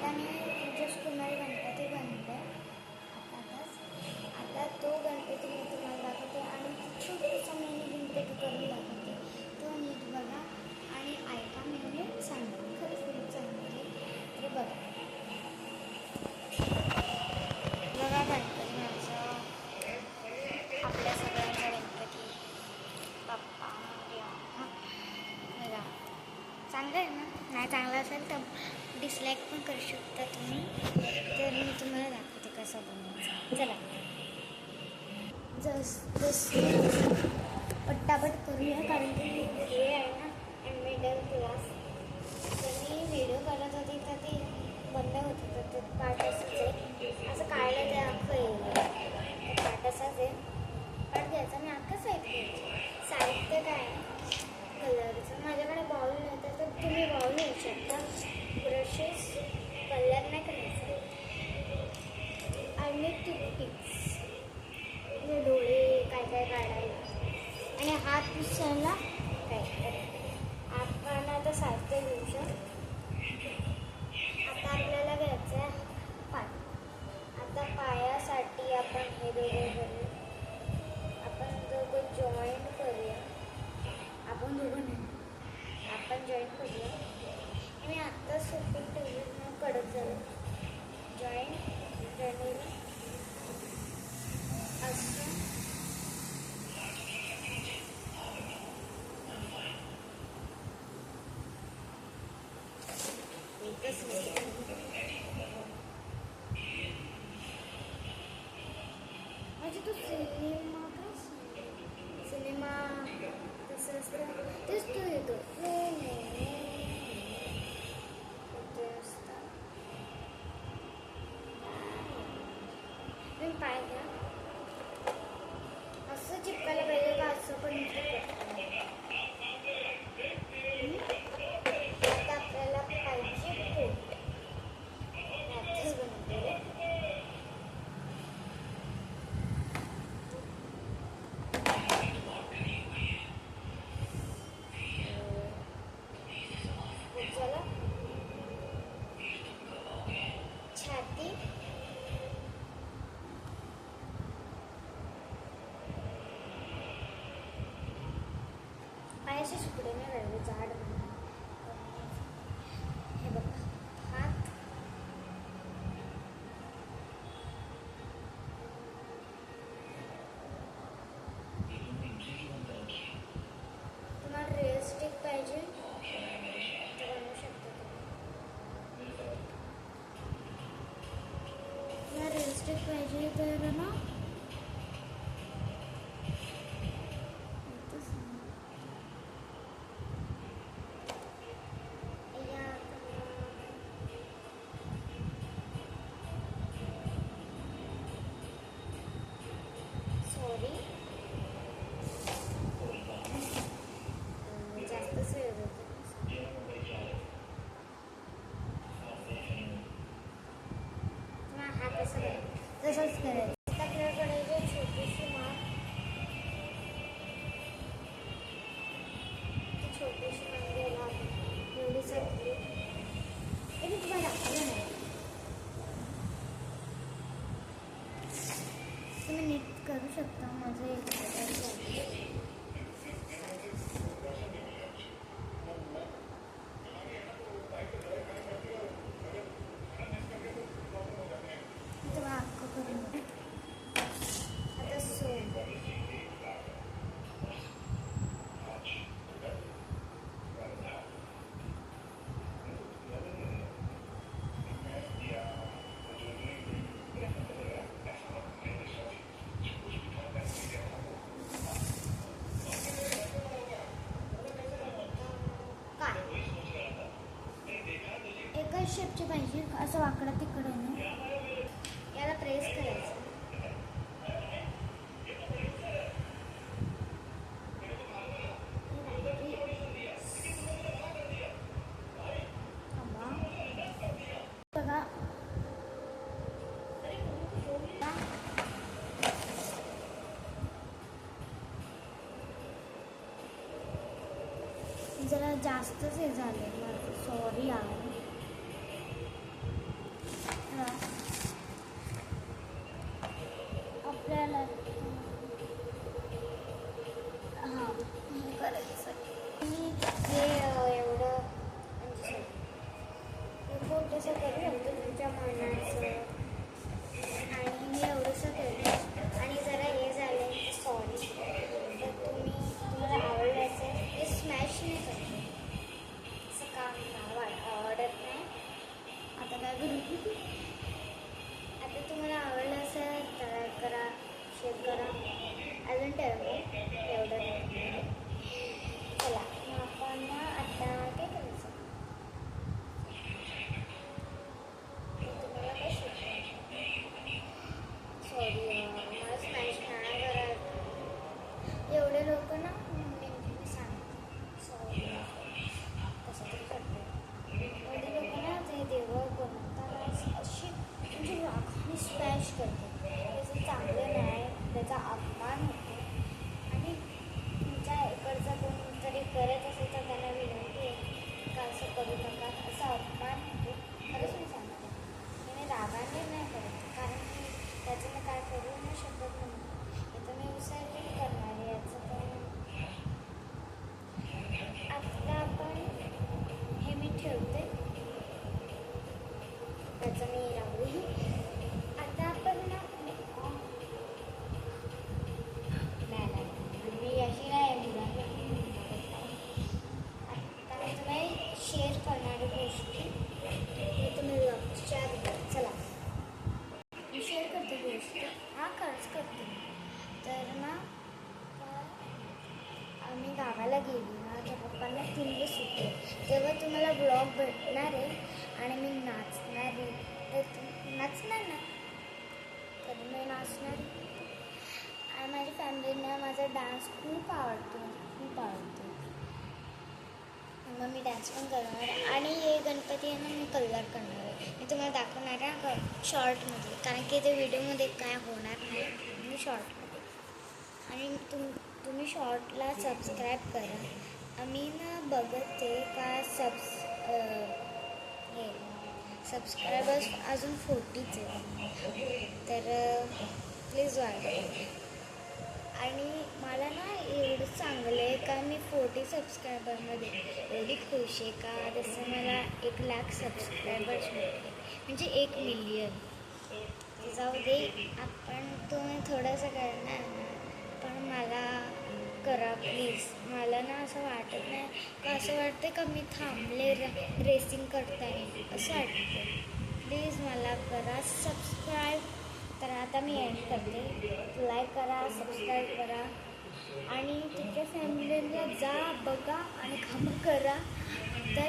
आता मी जस्ट कुमारी गणपती बनते आता तो गणपती मी तुम्हाला दाखवते आणि छोटासा मिनी गणपती करून दाखवते. तो नीट बघा आणि ऐका, मी सांगते खरंच नीट सांगते. तर बघा गणपती माझं, आपल्या सगळ्यांचा गणपती बाप्पा हां बघा. चांगलं आहे ना? नाही चांगलं असेल तर डिसलाईक पण करू शकता तुम्ही. तर मी तुम्हाला दाखवते कसं बनवायचं. चला पट्टापट करूया, कारण की हे आहे ना मिडल क्लास. तर मी व्हिडिओ करत होती तर ते बंद होत होतं. तर पार्ट असंच आहे, असं काढलं ते अख्खं येईल. तर पार्ट असाच आहे, पार्ट घ्यायचा आणि अख्खं साहित्य काय आहे कलरचं. माझ्याकडे बाउल नव्हतं तर तुम्ही बाउल घेऊ शकता. ब्रशेस, कलर नाही करायचं, आणि टूथपिक्स, डोळे काय काय काढायला आणि हात पुसायला काय. आपण आता साहित्य घेऊ. आता आपल्याला घ्यायचं आहे पाय. आता पायासाठी आपण हे दोघं करू, आपण दोघं जॉईंट करूया. आपण दोघं नाही, आपण जॉईंट करूया. आणि आत्ता सोपी ठेवली कडक झालं. जॉईंट झालेलं असं. म्हणजे तो सिनेमा तसं असतं तेच तो येतो पाय घ्या. असं चिपकायला पाहिजे का असं पण आता आपल्याला पाहिजे पोट. मॅथच बनवते. चला छाती, पायाचे सुकडे नाही काढले, झाड. हे बघा हात, तुम्हाला रिअलिस्टिक पाहिजे तर बनवू शकता तुम्हाला रिअलिस्टिक पाहिजे तर ना तसंच करायचं. आपल्याकडे जे छोटीशी माळ, ती छोटीशी घ्यायला एवढी सगळी हे मी तुम्हाला दाखवलं नाही. तुम्ही नीट करू शकता. माझं एक एकाच शेपची पाहिजे, असं वाकडं तिकडं नाही. याला प्रेस करायचं. बघा जरा जास्तच हे झालं, सॉरी यार. असणार. आणि माझ्या फॅमिलींना माझा डान्स खूप आवडतो. मग मी डान्स पण करणार. आणि हे गणपती आहे ना, मी कलर करणार आहे. मी तुम्हाला दाखवणार आहे का शॉर्टमध्ये, कारण की ते व्हिडिओमध्ये काय होणार नाही. मी शॉर्टमध्ये. आणि तुम्ही शॉर्टला सबस्क्राईब करा. आम्ही ना बघते का हे सबस्क्रायबर्स अजून 40च आहे. तर प्लीज वाढवा. आणि मला ना एवढं चांगलं आहे का मी 40 सबस्क्रायबरमध्ये एवढी खुश आहे का जसं मला 1,00,000 सबस्क्रायबर्स भेटले, म्हणजे 1 मिलियन. जाऊ दे, आपण तुम्ही थोडंसं करणार ना, पण मला करा प्लीज. मला ना असं वाटत नाही का, असं वाटतं का मी थांबले रेसिंग करताना, असं वाटतं. प्लीज मला करा सबस्क्राईब. तर आता मी एंड करते. लाईक करा, सबस्क्राईब करा आणि तुमच्या फॅमिलीला जा, बघा आणि कामं करा. तर